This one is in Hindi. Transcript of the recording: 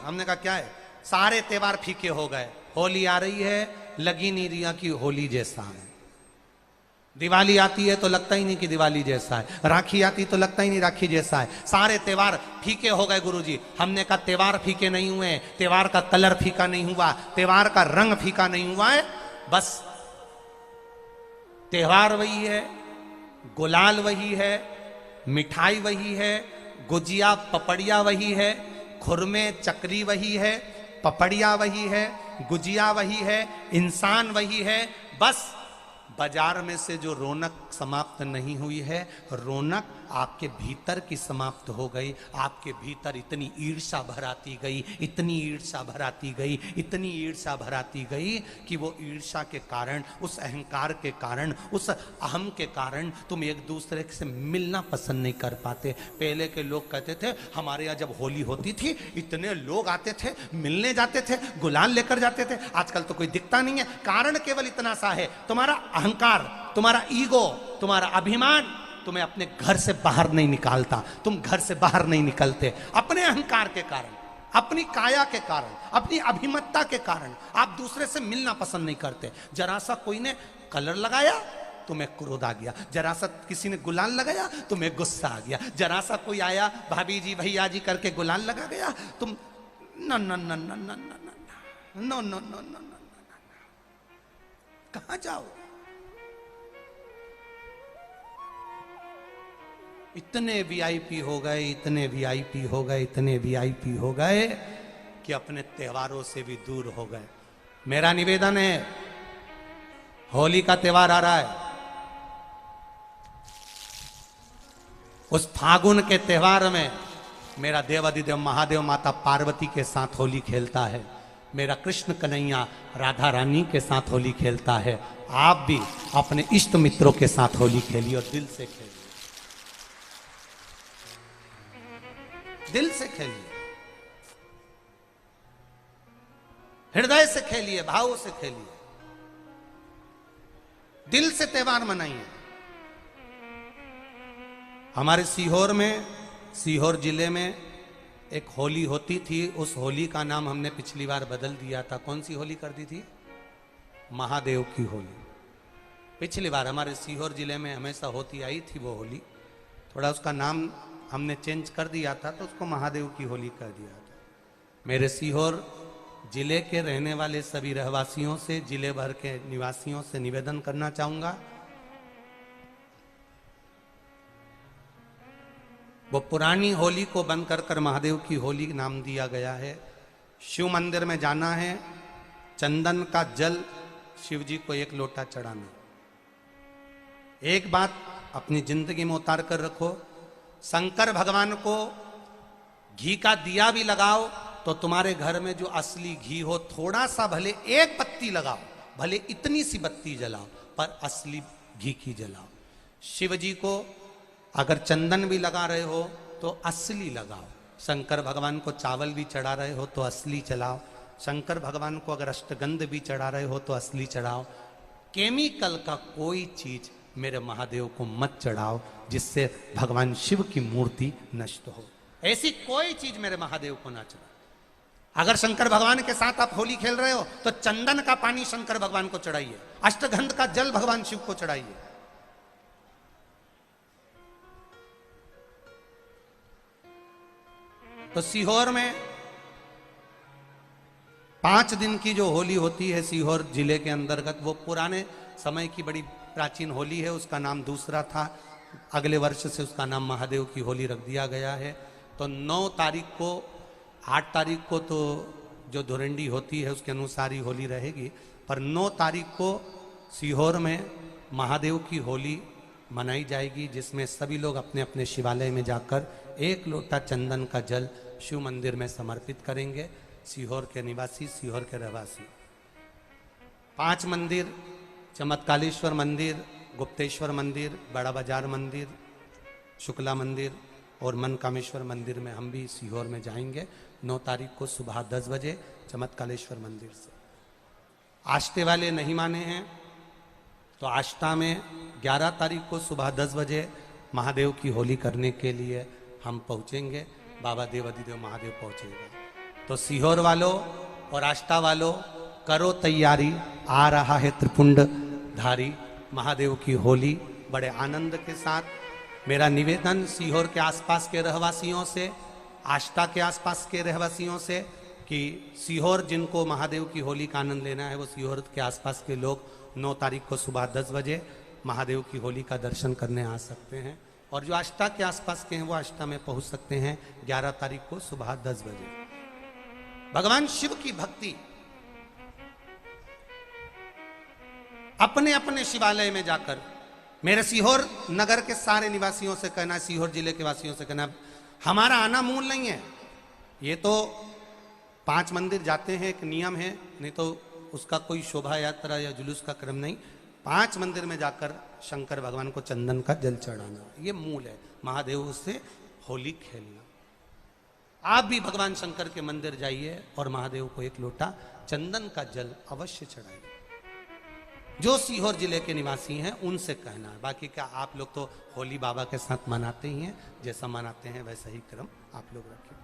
हमने कहा क्या है? सारे त्योहार फीके हो गए, होली आ रही है, लगी नहीं रिया की होली जैसा है। दिवाली आती है तो लगता ही नहीं कि दिवाली जैसा है, राखी आती तो लगता ही नहीं राखी जैसा है, सारे त्योहार फीके हो गए गुरुजी। हमने कहा त्योहार फीके नहीं हुए, त्योहार का कलर फीका नहीं हुआ, त्योहार का रंग फीका नहीं हुआ है, बस त्योहार वही है, गुलाल वही है, मिठाई वही है, गुजिया पपड़िया वही है, खुरमे चकरी वही है, पपड़िया वही है, गुजिया वही है, इंसान वही है। बस बाजार में से जो रौनक समाप्त नहीं हुई है, रौनक आपके भीतर की समाप्त हो गई। आपके भीतर इतनी ईर्ष्या भराती गई, इतनी ईर्ष्या भराती गई, इतनी ईर्ष्या भराती गई कि वो ईर्ष्या के कारण, उस अहंकार के कारण, उस अहम के कारण तुम एक दूसरे से मिलना पसंद नहीं कर पाते। पहले के लोग कहते थे हमारे यहाँ जब होली होती थी इतने लोग आते थे, मिलने जाते थे, गुलाल लेकर जाते थे। आजकल तो कोई दिखता नहीं है। कारण केवल इतना सा है, तुम्हारा अहंकार, तुम्हारा ईगो, तुम्हारा अभिमान तुम्हें अपने घर से बाहर नहीं निकालता। तुम घर से बाहर नहीं निकलते अपने अहंकार के कारण, अपनी काया के कारण, अपनी अभिमतता के कारण आप दूसरे से मिलना पसंद नहीं करते। जरा सा कोई ने कलर लगाया तुम्हें क्रोध आ गया, जरा सा किसी ने गुलाल लगाया तुम्हें गुस्सा आ गया, जरा सा कोई आया भाभी जी भैया जी करके गुलाल लगा गया, तुम न न न न न न न न न कहां जाओ? इतने वीआईपी हो गए, इतने वीआईपी हो गए, इतने वीआईपी हो गए कि अपने त्योहारों से भी दूर हो गए। मेरा निवेदन है, होली का त्योहार आ रहा है, उस फागुन के त्योहार में मेरा देवाधिदेव महादेव माता पार्वती के साथ होली खेलता है, मेरा कृष्ण कन्हैया राधा रानी के साथ होली खेलता है। आप भी अपने इष्ट मित्रों के साथ होली खेलिए और दिल से खेलिए, दिल से खेलिए, हृदय से खेलिए, भाव से खेलिए, दिल से त्योहार मनाइए। हमारे सीहोर में, सीहोर जिले में एक होली होती थी। उस होली का नाम हमने पिछली बार बदल दिया था। कौन सी होली कर दी थी? महादेव की होली। पिछली बार हमारे सीहोर जिले में हमेशा होती आई थी वो होली, थोड़ा उसका नाम हमने चेंज कर दिया था तो उसको महादेव की होली कर दिया था। मेरे सीहोर जिले के रहने वाले सभी रहवासियों से, जिले भर के निवासियों से निवेदन करना चाहूंगा, वो पुरानी होली को बंद कर महादेव की होली नाम दिया गया है। शिव मंदिर में जाना है, चंदन का जल शिव जी को 1 लोटा चढ़ाना। एक बात अपनी जिंदगी में उतार कर रखो, शंकर भगवान को घी का दिया भी लगाओ तो तुम्हारे घर में जो असली घी हो, थोड़ा सा भले 1 पत्ती लगाओ, भले इतनी सी बत्ती जलाओ, पर असली घी की जलाओ। शिव जी को अगर चंदन भी लगा रहे हो तो असली लगाओ। शंकर भगवान को चावल भी चढ़ा रहे हो तो असली चलाओ। शंकर भगवान को अगर अष्टगंध भी चढ़ा रहे हो तो असली चढ़ाओ। केमिकल का कोई चीज मेरे महादेव को मत चढ़ाओ जिससे भगवान शिव की मूर्ति नष्ट हो। ऐसी कोई चीज मेरे महादेव को ना चढ़ाओ। अगर शंकर भगवान के साथ आप होली खेल रहे हो तो चंदन का पानी शंकर भगवान को चढ़ाइए, अष्टगंध का जल भगवान शिव को चढ़ाइए। तो सीहोर में 5 दिन की जो होली होती है सीहोर जिले के अंतर्गत, वो पुराने समय की बड़ी प्राचीन होली है, उसका नाम दूसरा था। अगले वर्ष से उसका नाम महादेव की होली रख दिया गया है। तो 9 तारीख को, 8 तारीख को तो जो धुरंडी होती है उसके अनुसार ही होली रहेगी, पर 9 तारीख को सीहोर में महादेव की होली मनाई जाएगी, जिसमें सभी लोग अपने अपने शिवालय में जाकर 1 लोटा चंदन का जल शिव मंदिर में समर्पित करेंगे। सीहोर के निवासी, सीहोर के रहवासी 5 मंदिर, चमत्कालेश्वर मंदिर, गुप्तेश्वर मंदिर, बड़ा बाजार मंदिर, शुक्ला मंदिर और मनकामेश्वर मंदिर में हम भी सीहोर में जाएंगे 9 तारीख को सुबह 10 बजे चमत्कालेश्वर मंदिर से। आष्टे वाले नहीं माने हैं तो आष्टा में 11 तारीख को सुबह 10 बजे महादेव की होली करने के लिए हम पहुंचेंगे। बाबा देवाधिदेव महादेव पहुंचेगा। तो सीहोर वालों और आष्टा वालों करो तैयारी, आ रहा है त्रिपुंडधारी महादेव की होली बड़े आनंद के साथ। मेरा निवेदन सीहोर के आसपास के रहवासियों से, आष्टा के आसपास के रहवासियों से कि सीहोर जिनको महादेव की होली का आनंद लेना है वो सीहोर के आसपास के लोग 9 तारीख को सुबह 10 बजे महादेव की होली का दर्शन करने आ सकते हैं, और जो आष्टा के आसपास के हैं वो आष्टा में पहुंच सकते हैं 11 तारीख को सुबह 10 बजे। भगवान शिव की भक्ति अपने अपने शिवालय में जाकर, मेरे सीहोर नगर के सारे निवासियों से कहना, सीहोर जिले के वासियों से कहना, हमारा आना मूल नहीं है, ये तो 5 मंदिर जाते हैं, एक नियम है, नहीं तो उसका कोई शोभा यात्रा या जुलूस का क्रम नहीं। 5 मंदिर में जाकर शंकर भगवान को चंदन का जल चढ़ाना, ये मूल है, महादेव से होली खेलना। आप भी भगवान शंकर के मंदिर जाइए और महादेव को एक लोटा चंदन का जल अवश्य चढ़ाइए। जो सीहोर जिले के निवासी हैं उनसे कहना है, बाकी क्या आप लोग तो होली बाबा के साथ मनाते ही हैं, जैसा मनाते हैं वैसा ही क्रम आप लोग रखें।